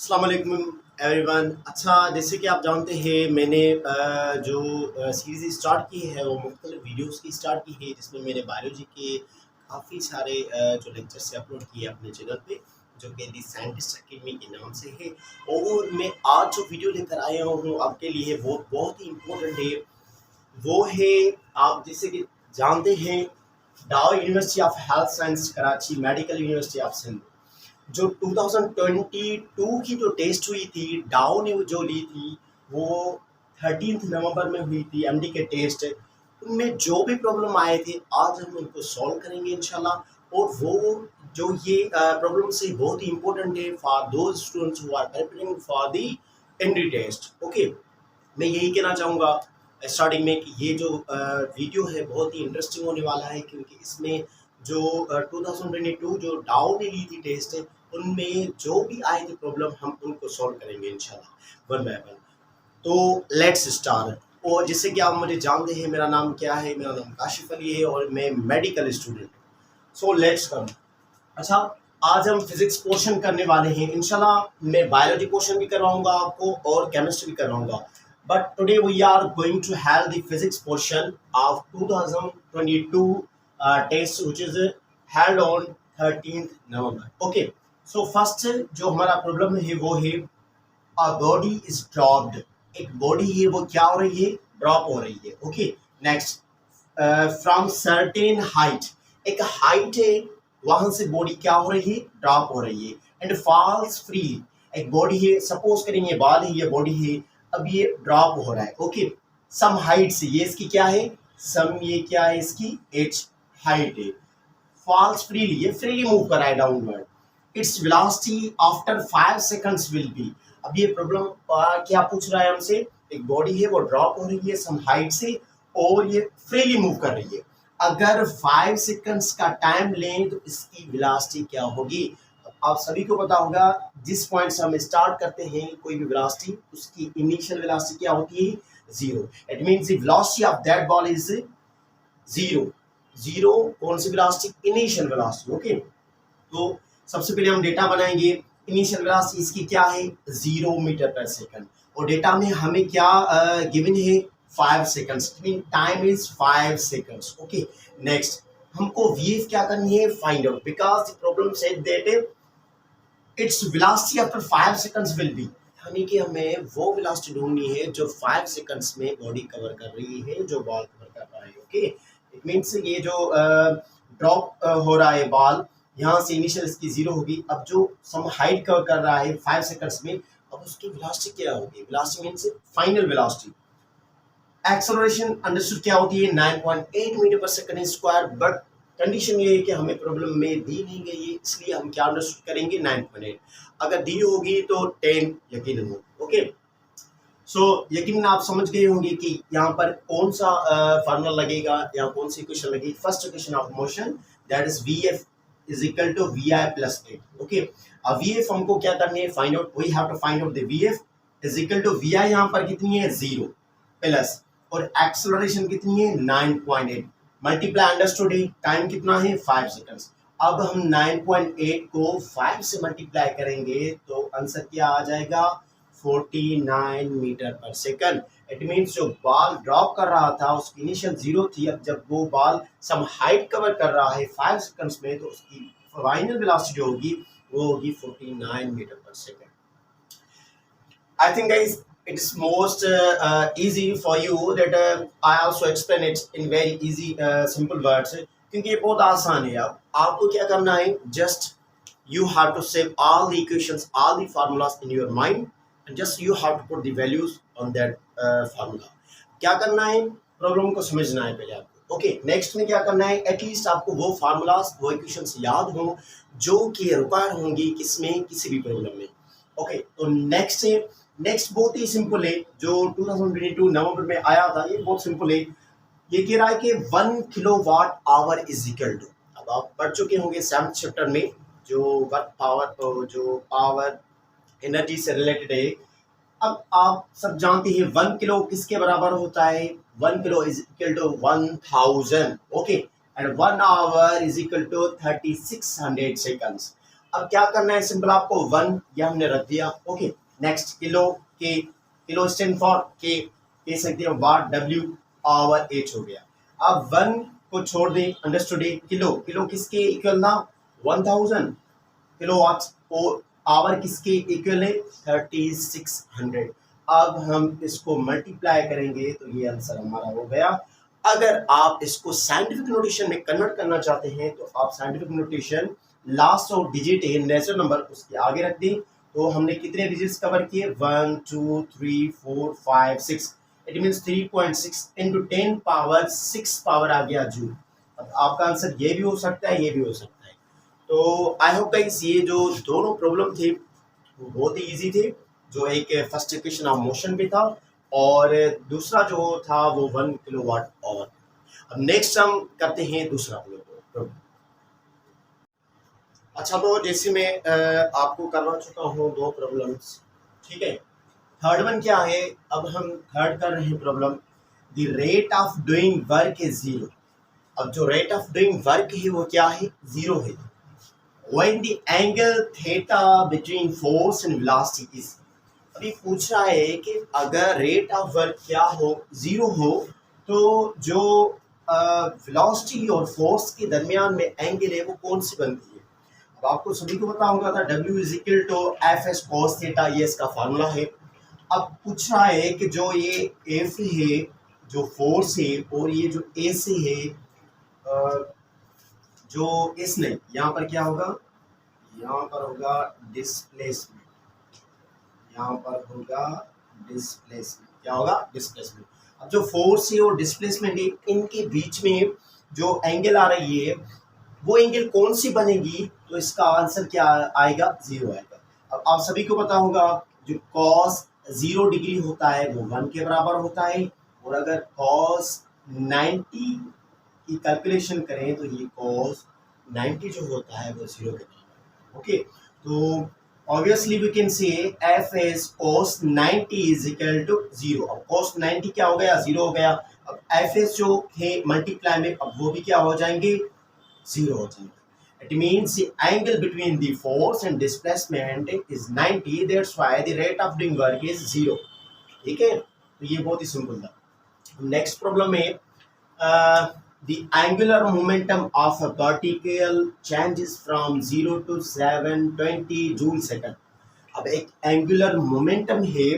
अस्सलाम वालेकुम एवरीवन। अच्छा, जैसे कि आप जानते हैं मैंने जो सीरीज़ स्टार्ट की है वो मुख्तलिफ वीडियोस की स्टार्ट की है, जिसमें मैंने बायोलॉजी के काफ़ी सारे जो लेक्चर्स से अपलोड किए अपने चैनल पे, जो कि दी साइंटिस्ट अकेडमी के नाम से है। और मैं आज जो वीडियो लेकर आया हूँ आपके लिए वो बहुत ही इम्पोर्टेंट है। वो है, आप जैसे कि जानते हैं, Dow University of Health Science Karachi, Medical University of Sindh, जो 2022 की जो टेस्ट हुई थी, डाउ ने जो ली थी वो 13 नवंबर में हुई थी एमडी के टेस्ट। उनमें जो भी प्रॉब्लम आए थे आज हम उनको सॉल्व करेंगे इंशाल्लाह। और वो जो ये प्रॉब्लम से बहुत ही इंपॉर्टेंट है for those students who are preparing for the MD test. Okay, मैं यही कहना चाहूँगा स्टार्टिंग में कि ये जो वीडियो है बहुत ही इंटरेस्टिंग होने वाला है, क्योंकि इसमें जो 2022 जो डाउ ने ली थी टेस्ट, उनमें जो भी आए थे प्रॉब्लम हम उनको सॉल्व करेंगे इंशाल्लाह वन बाय वन। तो लेट्स स्टार्ट। और जैसे कि आप मुझे जानते हैं मेरा नाम क्या है, मेरा नाम काशिफ अली है और मैं मेडिकल स्टूडेंट हूँ। So let's come. अच्छा, आज हम फिजिक्स पोर्शन करने वाले हैं इंशाल्लाह। मैं बायोलॉजी पोर्शन भी करवाऊंगा आपको और केमिस्ट्री भी करवाऊंगा, but today we are going to have the physics portion of 2022 test which is held on 13 November. Okay, so first जो हमारा प्रॉब्लम है वो है a body is dropped। एक बॉडी है वो क्या हो रही है, ड्रॉप हो रही है। Okay, next, from certain height, एक हाइट है वहां से बॉडी क्या हो रही है, ड्रॉप हो रही है। एंड फॉल्स फ्री, एक बॉडी है, सपोज करें ये बाल है, ये बॉडी है, अब ये ड्रॉप हो रहा है। ओके, सम हाइट से, ये इसकी क्या है, सम, ये क्या है इसकी एच हाइट है। फॉल्स फ्रीली, ये फ्रीली मूव कर रहा है downward. Its velocity after 5 seconds will be. अब ये प्रॉब्लम क्या पूछ रहा है हमसे, एक बॉडी है वो ड्रॉप हो रही है सम हाइट से और ये फ्रीली मूव कर रही है। अगर 5 सेकंड्स का टाइम लें तो इसकी वेलोसिटी क्या होगी। आप सभी को पता होगा जिस पॉइंट से हम स्टार्ट करते हैं कोई भी वेलोसिटी, उसकी इनिशियल वेलोसिटी क्या होती है, zero. It means the velocity of that ball is zero. Zero कौन सी वेलोसिटी, इनिशियल वेलोसिटी। ओके, तो सबसे पहले हम डेटा बनाएंगे। इनिशियल वेलोसिटी इसकी क्या है, 0 मीटर पर सेकंड, और डेटा में हमें क्या गिवन है, 5 seconds, mean time is 5 seconds. Okay, next हमको वीएफ क्या करनी है, find out, because the problem said that its velocity after 5 seconds will be, यानी कि हमें वो वेलोसिटी ढूंढनी है जो 5 सेकंड्स में बॉडी कवर कर रही है, जो बॉल कवर कर रहा है। ओके, इट मींस ये जो ड्रॉप हो रहा है बॉल, यहाँ से इनिशियल इसकी 0 होगी। अब जो सम हाइट कवर कर रहा है 5 सेकंड्स में, अब उसकी वेलोसिटी क्या होगी, velocity means final velocity. Acceleration understood क्या होती है, 9.8 मीटर पर सेकंड स्क्वायर, बट कंडीशन ये है कि हमें प्रॉब्लम में दी नहीं गई है, इसलिए हम क्या अंडरस्टूड करेंगे, 9.8। अगर दी होगी तो 10 यकीनन हो। ओके, सो यकीनन आप समझ गए होंगे कि यहाँ पर कौन सा फार्मूला लगेगा या कौन सी इक्वेशन लगेगी। First equation of motion, that is V F is equal to V I plus A. Okay, अब वी एफ हमको क्या करनी है, find out, we have to find out the V F is equal to V I, यहाँ पर कितनी है, 0 plus, और एक्सेलरेशन कितनी है, 9.8 मल्टीप्लाई, अंडरस्टूड है, टाइम कितना है, 5 सेकंड्स। अब हम 9.8 को 5 से मल्टीप्लाई करेंगे तो आंसर क्या आ जाएगा, 49 मीटर पर सेकंड। इट मींस जो बॉल ड्रॉप कर रहा था उसकी इनिशियल 0 थी, अब जब वो बॉल सम हाइट कवर कर रहा है 5 सेकंड्स में, तो उसकी फाइनल वेलोसिटी जो होगी वो होगी 49 मीटर पर second. I think guys it is most easy for you that I also explain it in very easy simple words, क्योंकि ये बहुत आसान है। अब आपको क्या करना है, just you have to save all the equations, all the formulas in your mind, and just you have to put the values on that formula। क्या करना है, प्रॉब्लम को समझना है पहले आपको। ओके, नेक्स्ट में क्या करना है, एटलीस्ट आपको वो फार्मूलाज, वो इक्वेशंस याद हो जो कि रिक्वायर होंगी किसमें, किसी भी प्रॉब्लम में। ओके, तो नेक्स्ट बहुत ही सिंपल है, जो 2022 नवंबर में आया था, ये बहुत सिंपल है। ये कह रहा है कि 1 kilowatt hour is equal to, अब आप पढ़ चुके होंगे 7th चैप्टर में जो वर्क पावर, जो पावर एनर्जी से रिलेटेड है। अब आप सब जानते हैं 1 किलो किसके बराबर होता है, 1 kilo is equal to 1000। Okay, and 1 hour is equal to 3600 seconds. अब क्या करना है, सिंपल आपको 1 या हमने रख दिया। ओके, नेक्स्ट किलो के, किलो स्टैंड फॉर के, कह सकते हैं वाट, डब्ल्यू, आवर, एच हो गया। अब 1 को छोड़ दें, अंडरस्टूड है। किलो, किलो किसके इक्वल ना 1000 किलोवाट, और आवर किसके इक्वल है 3600। अब हम इसको मल्टीप्लाई करेंगे तो ये आंसर हमारा हो गया। अगर आप इसको साइंटिफिक नोटेशन में कन्वर्ट करना चाहते हैं तो आप साइंटिफिक नोटेशन लास्ट और डिजिट है नेचुरल नंबर उसके आगे रख दें। तो हमने कितने डिजिट्स कवर किए, 1 2 3 4 5 6, it means 3.6 into 10 power 6 power आ गया जूल। अब आपका आंसर ये भी हो सकता है, ये भी हो सकता है। तो आई होप गाइस ये जो दोनों प्रॉब्लम थे वो बहुत ही इजी थे। जो एक फर्स्ट इक्वेशन ऑफ मोशन पे था और दूसरा जो था वो 1 किलोवाट आवर। अब नेक्स्ट हम करते हैं दूसरा प्रॉब्लम। अच्छा, तो जैसे मैं आपको करवा चुका हूँ 2 प्रॉब्लम्स, ठीक है। थर्ड वन क्या है, अब हम थर्ड कर रहे हैं problem, the rate of doing work is 0। अब जो रेट ऑफ डूइंग वर्क है वो क्या है, 0 है। When the angle theta between force and velocity is, अभी पूछ रहा है कि अगर रेट ऑफ वर्क क्या हो, 0 हो, तो जो वेलोसिटी और फोर्स के दरमियान में एंगल है वो कौन सी बनती है। अब आपको सभी को पता होगा था W is equal to F S cos theta, ये इसका फार्मूला है। अब पूछ रहा है कि जो ये एफ है, जो फोर्स है, और ये जो ए से है, जो इसने यहाँ पर क्या होगा, यहाँ पर होगा डिस्प्लेसमेंट, यहाँ पर होगा डिस्प्लेसमेंट, क्या होगा, डिस्प्लेसमेंट। अब जो फोर्स है और डिस्प्लेसमेंट है, इनके बीच में जो एंगल आ रही है वो एंगल कौन सी बनेगी, तो इसका आंसर क्या आएगा, 0 आएगा। अब आप सभी को पता होगा जो कॉस 0 डिग्री होता है वो 1 के बराबर होता है, और अगर कॉस 90 की कैलकुलेशन करें तो ये कॉस 90 जो होता है वो 0 के बराबर। ओके, तो obviously we can say f is cos 90 is equal to 0। अब cos 90 क्या हो गया, 0 हो गया। अब f is जो है मल्टीप्लाई में, अब वो भी क्या हो जाएंगे, 0 हो जाएंगे। It means the angle between the force and displacement is 90, that's why the rate of doing work is 0। ठीक है, तो ये बहुत ही सिंपल था। नेक्स्ट प्रॉब्लम में the angular momentum of a particle changes from 0 to 720 joule second। अब एक angular momentum है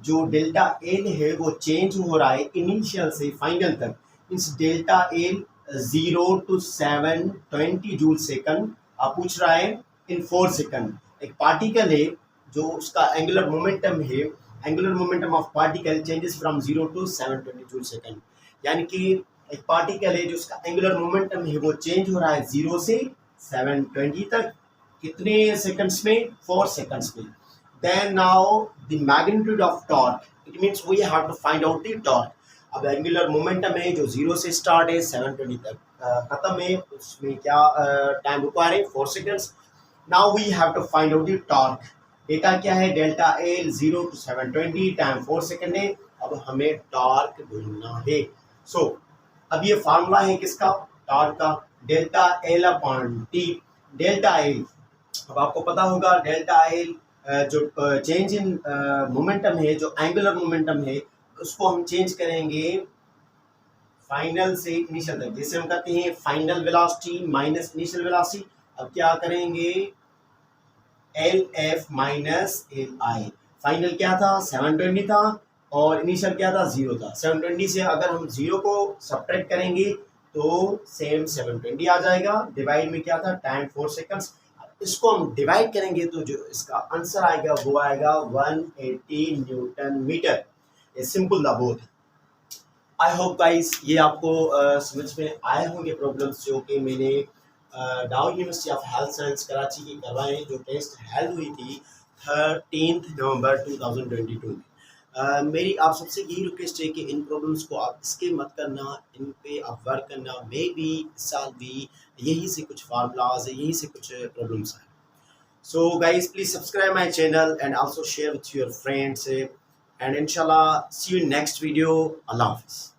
जो डेल्टा एल है वो चेंज हो रहा है इनिशियल से फाइनल तक, means delta L 0 to 720 joule second. आप पूछ रहा है इन 4 सेकंड। एक पार्टिकल है जो उसका एंगुलर मोमेंटम है, angular momentum of particle changes from 0 to 720 joule second, यानी कि एक पार्टिकल है जो उसका एंगुलर मोमेंटम है वो चेंज हो रहा है 0 से 720 तक, कितने सेकंड्स में, 4 सेकंड्स में। Then now the magnitude of torque, it means we have to find out the torque. अब एंगुलर मोमेंटम है जो 0 से स्टार्ट है 720 तक खत्म है, उसमें क्या टाइम रिक्वायर है, 4 seconds. Now we have to find out the torque. Data क्या है, delta L 0 to 720, time 4 second है। अब हमें टॉर्क ढूंढना है। सो अब ये फार्मूला है किसका, टॉर्क का, delta L upon T. Delta L, अब आपको पता होगा डेल्टा एल जो चेंज इन मोमेंटम है, जो एंगुलर मोमेंटम है, उसको हम चेंज करेंगे फाइनल से इनिशियल तक। जैसे हम कहते हैं final velocity minus initial velocity. अब क्या करेंगे, L F minus L I. Final क्या था, 720 था, और इनिशियल क्या था, 0 था। 720 से अगर हम 0 को सब्ट्रैक्ट करेंगे तो सेम 720 आ जाएगा। डिवाइड में क्या था, टाइम 4 सेकंड्स। इसको हम डिवाइड करेंगे तो जो इसका आंसर आएगा वो आएगा 180 न्यूटन मीटर। ये सिंपल था बहुत। आई होप गाइस ये आपको समझ में आए होंगे प्रॉब्लम्स जो कि मैंने डाउ University of Health Science Karachi की करवाए, जो टेस्ट हेल्ड हुई थी 13 नवंबर 2022 में। मेरी आप सबसे यही रिक्वेस्ट है कि इन प्रॉब्लम्स को आप इसके मत करना, इन पे आप वर्क करना। मे बी इस साल भी यहीं से कुछ फार्मूलाज, यहीं से कुछ प्रॉब्लम्स आए। So guys please subscribe my channel and also share with your friends, and इंशाल्लाह सी यू नेक्स्ट वीडियो। अल्लाह हाफिज़।